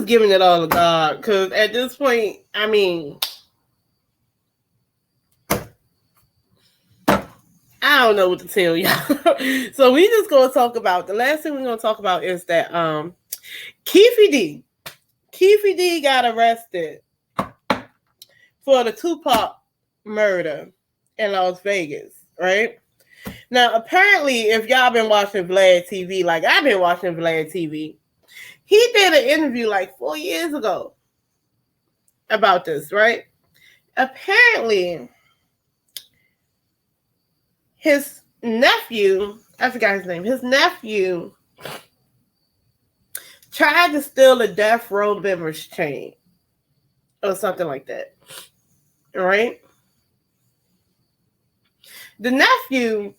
just giving it all to God, because at this point, I mean, I don't know what to tell y'all. So we just gonna talk about, the last thing we're gonna talk about is that Keefe D got arrested for the Tupac murder in Las Vegas, right? Now, apparently, if y'all been watching Vlad TV, like I've been watching Vlad TV, he did an interview like 4 years ago about this, right? Apparently, his nephew, I forgot his name, his nephew tried to steal a death row member's chain or something like that, right? The nephew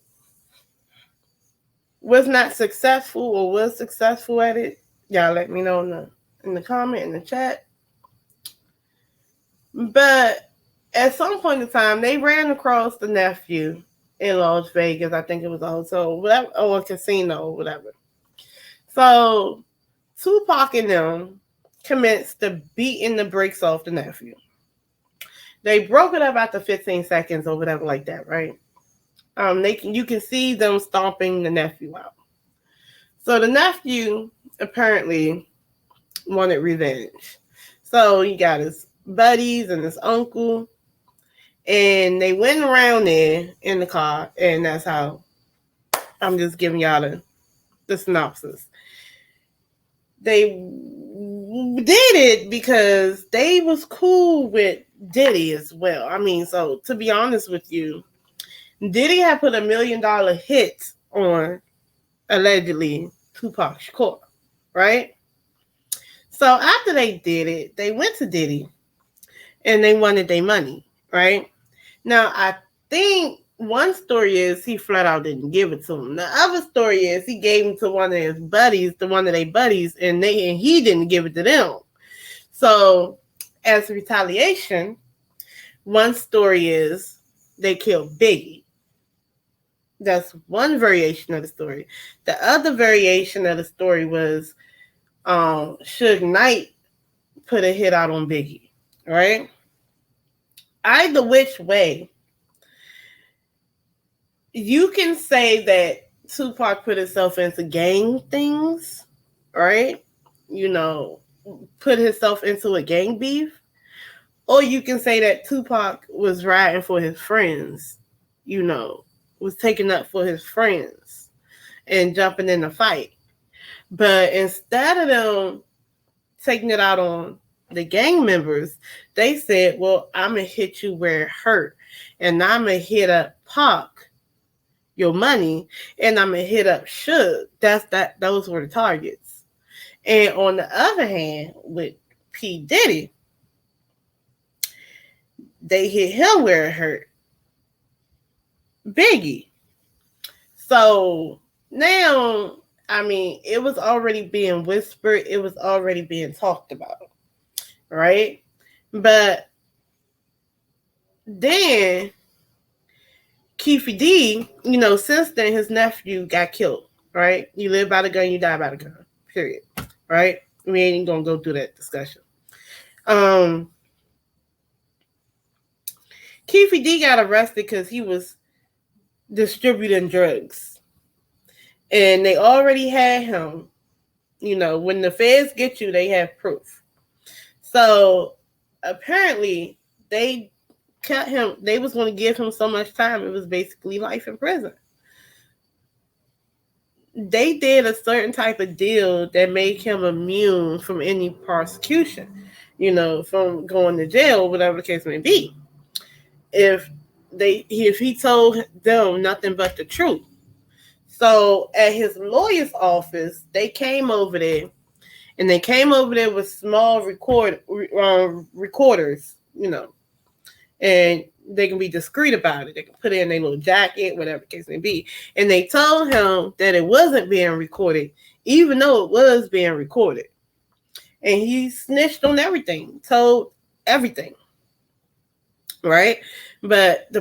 was not successful or was successful at it. Y'all let me know in the comment, in the chat. But at some point in time, they ran across the nephew in Las Vegas. I think it was a hotel, whatever, or a casino, or whatever. So Tupac and them commenced to beating the brakes off the nephew. They broke it up after 15 seconds or whatever like that, right? You can see them stomping the nephew out. So the nephew apparently wanted revenge. So he got his buddies and his uncle, and they went around there in the car, and that's how I'm just giving y'all the synopsis. They did it because they was cool with Diddy as well. I mean, so to be honest with you, Diddy had put $1 million hit on, allegedly, Tupac Shakur, right? So after they did it, they went to Diddy and they wanted their money, right? Now, I think one story is he flat out didn't give it to him. The other story is he gave him to one of his buddies, and he didn't give it to them. So as retaliation, one story is they killed Biggie. That's one variation of the story. The other variation of the story was Suge Knight put a hit out on Biggie, right? Either which way, you can say that Tupac put himself into gang things, right? You know, put himself into a gang beef. Or you can say that Tupac was riding for his friends, you know, was taking up for his friends and jumping in the fight. But instead of them taking it out on the gang members, they said, well, I'm going to hit you where it hurt. And I'm going to hit up Pac, your money, and I'm going to hit up Suge. Those were the targets. And on the other hand, with P. Diddy, they hit him where it hurt. Biggie. So now, I mean, it was already being whispered. It was already being talked about, right? But then Keefe D, you know, since then his nephew got killed, right? You live by the gun, you die by the gun, period, right? We ain't even gonna go through that discussion. Keefe D got arrested because he was distributing drugs. And they already had him. You know, when the feds get you, they have proof. So apparently they cut him. They was going to give him so much time. It was basically life in prison. They did a certain type of deal that made him immune from any prosecution, you know, from going to jail, whatever the case may be. If he told them nothing but the truth. So at his lawyer's office, they came over there, and they came over there with small recorders, you know, and they can be discreet about it. They can put it in their little jacket, whatever the case may be. And they told him that it wasn't being recorded, even though it was being recorded. And he snitched on everything, told everything. Right? But he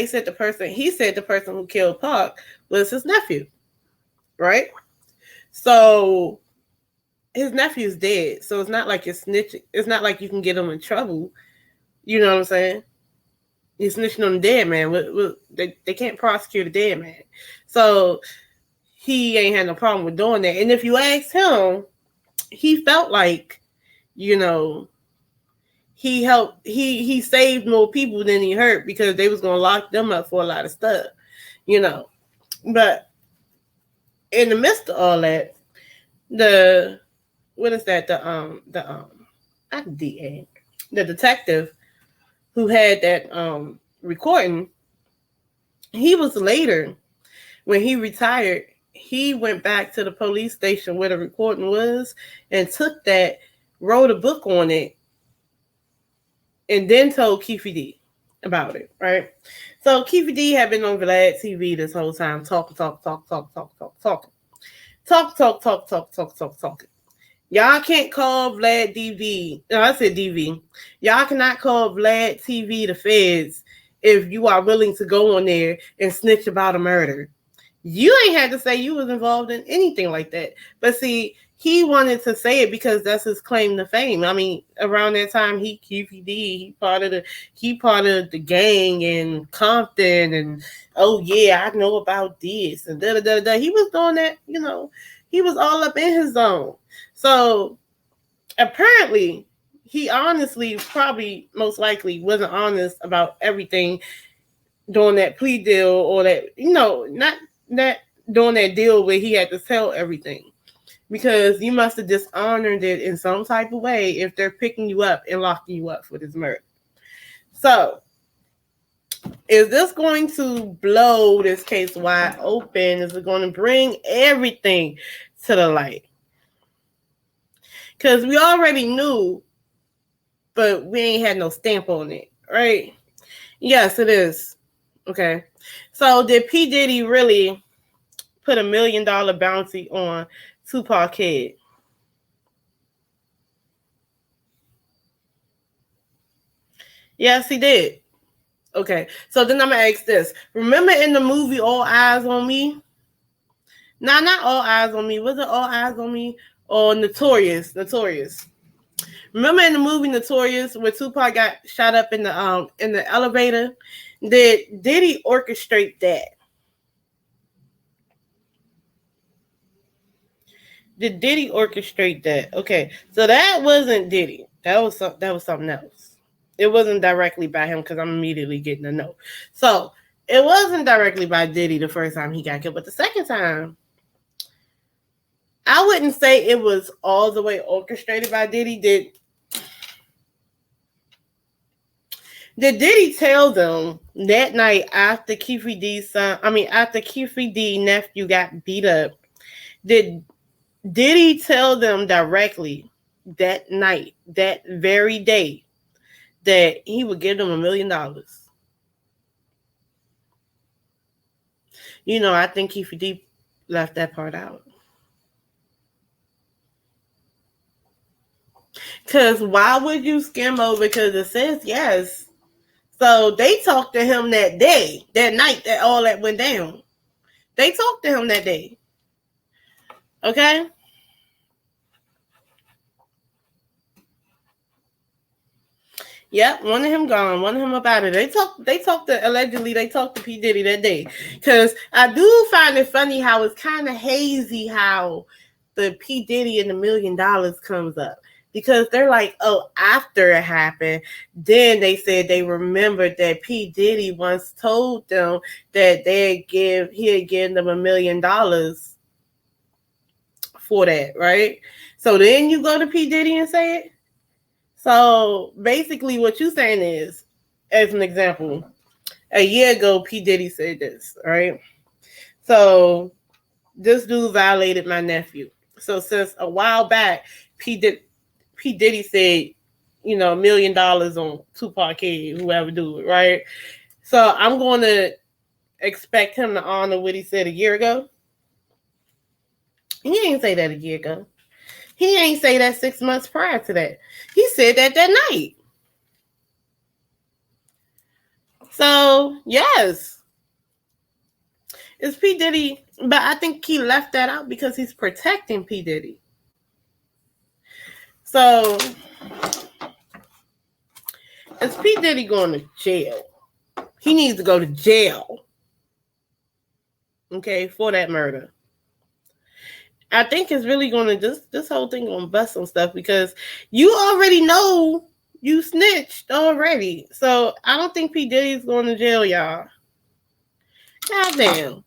said the person who killed Pac was his nephew. Right? So his nephew's dead, so it's not like you're snitching. It's not like you can get him in trouble. You know what I'm saying? You're snitching on the dead man. They can't prosecute a dead man. So he ain't had no problem with doing that. And if you ask him, he felt like, you know, he helped, he saved more people than he hurt because they was going to lock them up for a lot of stuff, you know. But in the midst of all that, the detective who had that recording, he was later, when he retired, he went back to the police station where the recording was and took that, wrote a book on it, and then told Keefe D about it, right? So Keefe D had been on Vlad TV this whole time, talking. Y'all can't call Vlad DV. No, I said DV. Y'all cannot call Vlad TV the feds if you are willing to go on there and snitch about a murder. You ain't had to say you was involved in anything like that. But see, he wanted to say it because that's his claim to fame. I mean, around that time, QPD, he part of the gang in Compton, and oh yeah, I know about this and da da da da. He was doing that, you know. He was all up in his zone. So apparently, he honestly, probably most likely, wasn't honest about everything during that plea deal, or that, you know, not doing that deal where he had to tell everything. Because you must have dishonored it in some type of way if they're picking you up and locking you up for this murder. So, is this going to blow this case wide open? Is it going to bring everything to the light? Because we already knew, but we ain't had no stamp on it, right? Yes, it is. Okay. So, did P. Diddy really put $1 million bounty on Tupac head? Yes, he did. Okay, so then I'm gonna ask this. Remember in the movie All Eyes on Me? Nah, not All Eyes on Me. Was it All Eyes on Me or Notorious? Notorious. Remember in the movie Notorious where Tupac got shot up in the elevator? Did Diddy orchestrate that? Did Diddy orchestrate that? Okay, so that wasn't Diddy. That was something else. It wasn't directly by him because I'm immediately getting a no. So it wasn't directly by Diddy the first time he got killed, but the second time, I wouldn't say it was all the way orchestrated by Diddy. Did Diddy tell them that night after Keefe D nephew got beat up? Did Diddy tell them directly that night, that very day, that he would give them $1 million? You know, I think Keefe D left that part out. Because why would you skim over? Because it says yes. So they talked to him that day, that night that all that went down. They talked to him that day. Okay? Yep, one of him gone, one of him about it. They talked to P. Diddy that day. Because I do find it funny how it's kind of hazy how the P. Diddy and the $1 million comes up. Because they're like, oh, after it happened, then they said they remembered that P. Diddy once told them that he'd give them $1 million for that, right? So then you go to P. Diddy and say it. So basically what you're saying is, as an example, a year ago, P. Diddy said this, right? So this dude violated my nephew. So since a while back, P. Diddy said, you know, $1 million on Tupac head, whoever do it, right? So I'm going to expect him to honor what he said a year ago. He ain't say that a year ago. He ain't say that 6 months prior to that. He said that night. So, yes. It's P. Diddy, but I think he left that out because he's protecting P. Diddy. So, is P. Diddy going to jail? He needs to go to jail. Okay, for that murder. I think it's really going to, this whole thing going to bust some stuff because you already know you snitched already. So, I don't think P. Diddy's going to jail, y'all. Goddamn.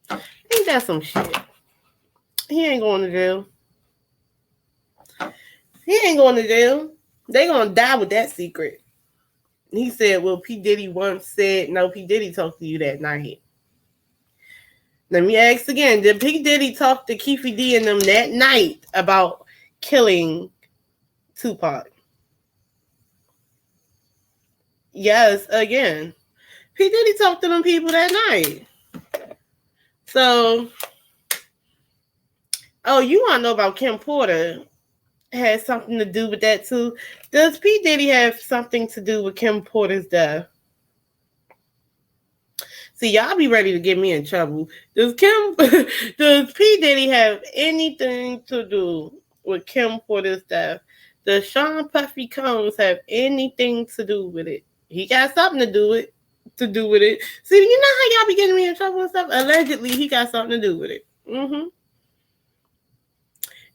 Ain't that some shit? He ain't going to jail. He ain't going to jail. They going to die with that secret. He said, well, P. Diddy once said, no, P. Diddy talked to you that night. Let me ask again. Did P. Diddy talk to Keefe D and them that night about killing Tupac? Yes, again. P. Diddy talked to them people that night. So, oh, you want to know about Kim Porter? Has something to do with that too. Does P. Diddy have something to do with Kim Porter's death? See, y'all be ready to get me in trouble. Does P. Diddy have anything to do with Kim Porter's death? Does Sean Puffy Combs have anything to do with it? He got something to do with it. See, you know how y'all be getting me in trouble and stuff? Allegedly, he got something to do with it.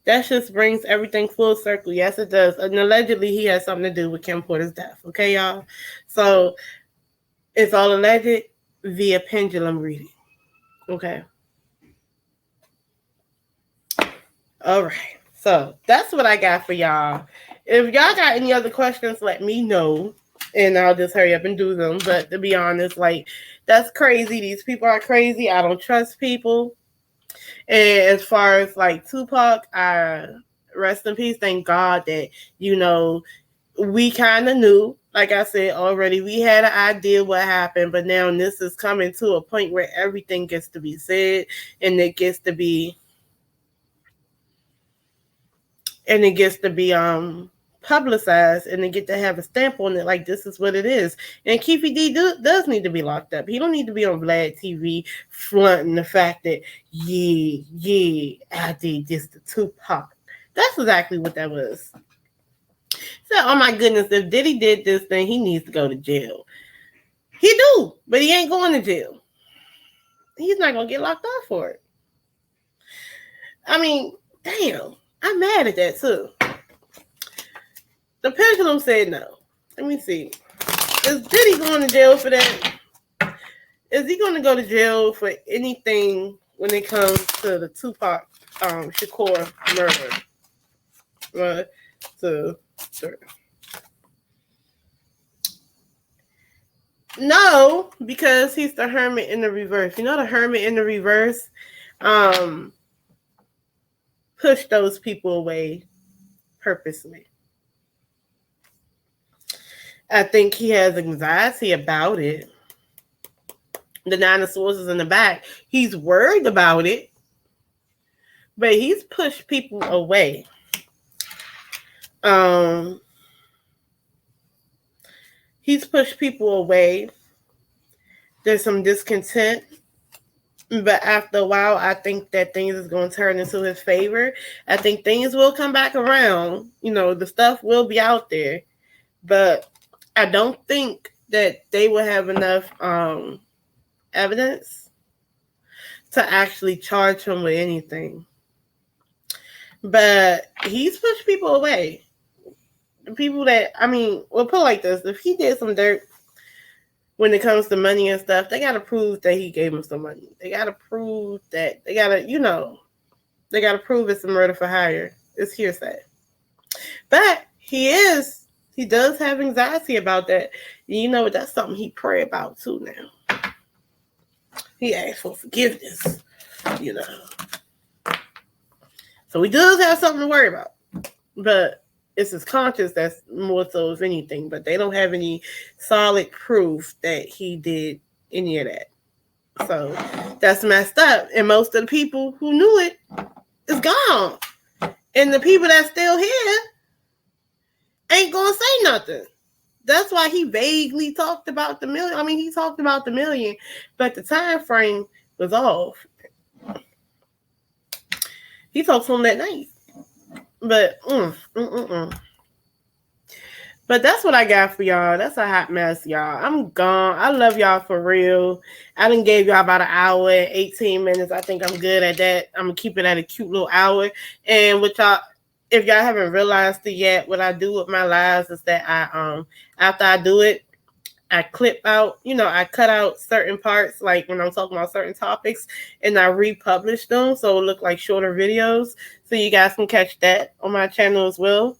That just brings everything full circle. Yes, it does. And allegedly, he has something to do with Kim Porter's death. Okay, y'all? So, it's all alleged via pendulum reading. Okay. All right. So, that's what I got for y'all. If y'all got any other questions, let me know. And I'll just hurry up and do them. But to be honest, like, that's crazy. These people are crazy. I don't trust people. And as far as like Tupac, rest in peace. Thank God that, you know, we kind of knew, like I said already, we had an idea what happened, but now this is coming to a point where everything gets to be said and it gets to be publicized, and they get to have a stamp on it like this is what it is. And Keefe D does need to be locked up. He don't need to be on Vlad TV flaunting the fact that I did this to Tupac. That's exactly what that was. So, oh my goodness, if Diddy did this, then he needs to go to jail. He do, but he ain't going to jail. He's not gonna get locked up for it. I mean, damn, I'm mad at that too. The pendulum said no. Let me see. Is Diddy going to jail for that? Is he going to go to jail for anything when it comes to the Tupac Shakur murder? 1, 2, 3. No, because he's the hermit in the reverse. You know the hermit in the reverse push those people away purposely. I think he has anxiety about it. The 9 of Swords is in the back. He's worried about it, but he's pushed people away. He's pushed people away. There's some discontent, but after a while, I think that things is going to turn into his favor. I think things will come back around. You know, the stuff will be out there, but I don't think that they will have enough evidence to actually charge him with anything. But he's pushed people away. The people that, I mean, we'll put it like this. If he did some dirt when it comes to money and stuff, they got to prove that he gave him some money. They got to prove that, they got to prove it's a murder for hire. It's hearsay. But he does have anxiety about that. You know, that's something he pray about too now. He asked for forgiveness, you know. So he does have something to worry about. But it's his conscience that's more so of anything. But they don't have any solid proof that he did any of that. So that's messed up. And most of the people who knew it is gone. And the people that's still here ain't gonna say nothing. That's why he vaguely talked about the million. I mean, he talked about the million, but the time frame was off. He talked to him that night. But But that's what I got for y'all. That's a hot mess, y'all. I'm gone. I love y'all for real. I done gave y'all about an hour and 18 minutes. I think I'm good at that. I'm going to keep it at a cute little hour. And with y'all, if y'all haven't realized it yet, what I do with my lives is that I after I do it, I clip out, I cut out certain parts, like when I'm talking about certain topics, and I republish them so it look like shorter videos. So you guys can catch that on my channel as well.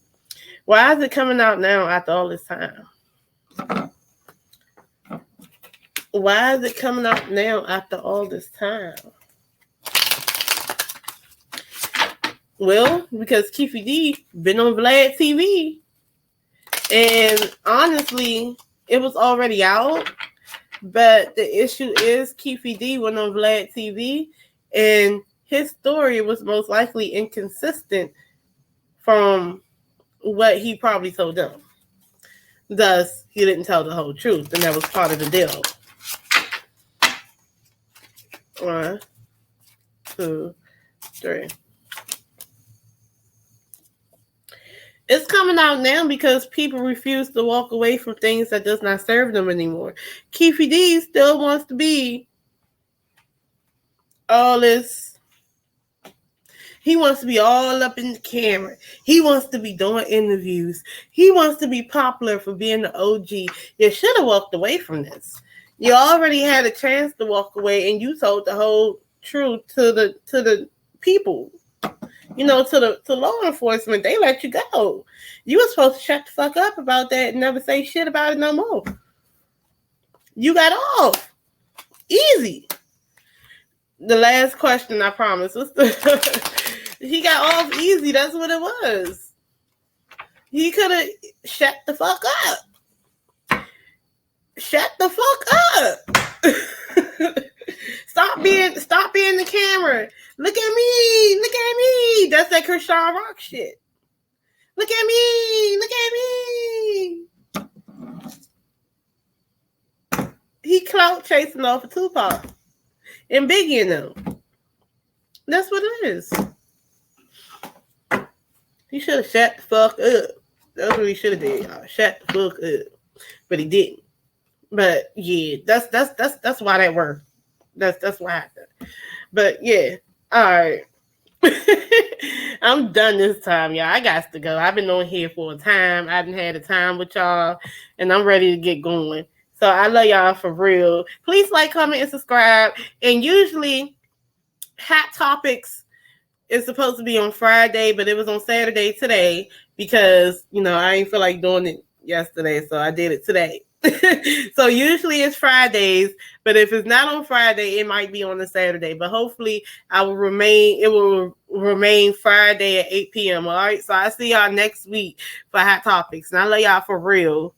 Why is it coming out now after all this time? Why is it coming out now after all this time? Well, because Keefe D been on Vlad TV. And honestly, it was already out. But the issue is Keefe D went on Vlad TV and his story was most likely inconsistent from what he probably told them. Thus, he didn't tell the whole truth, and that was part of the deal. 1, 2, 3. It's coming out now because people refuse to walk away from things that does not serve them anymore. Keefe D still wants to be all this. He wants to be all up in the camera. He wants to be doing interviews. He wants to be popular for being the OG. You should have walked away from this. You already had a chance to walk away, and you told the whole truth to the people. To law enforcement. They let you go. You were supposed to shut the fuck up about that and never say shit about it no more. You got off. Easy. The last question, I promise. He got off easy. That's what it was. He could have shut the fuck up. Shut the fuck up. Stop being the camera. Look at me. That's that Kershaw Rock shit. Look at me. He clout chasing off of Tupac and Biggie and them. That's what it is. He should have shut the fuck up. That's what he should have did, y'all. Shut the fuck up. But he didn't. But yeah, that's why that worked. That's what happened. But yeah, all right. I'm done this time, y'all. I got to go. I've been on here for a time. I haven't had a time with y'all, and I'm ready to get going. So I love y'all for real. Please like, comment, and subscribe. And usually, Hot Topics is supposed to be on Friday, but it was on Saturday today because, I didn't feel like doing it yesterday, so I did it today. So usually it's Fridays, but if it's not on Friday, it might be on a Saturday. But hopefully it will remain Friday at 8 p.m. All right. So I'll see y'all next week for Hot Topics. And I love y'all for real.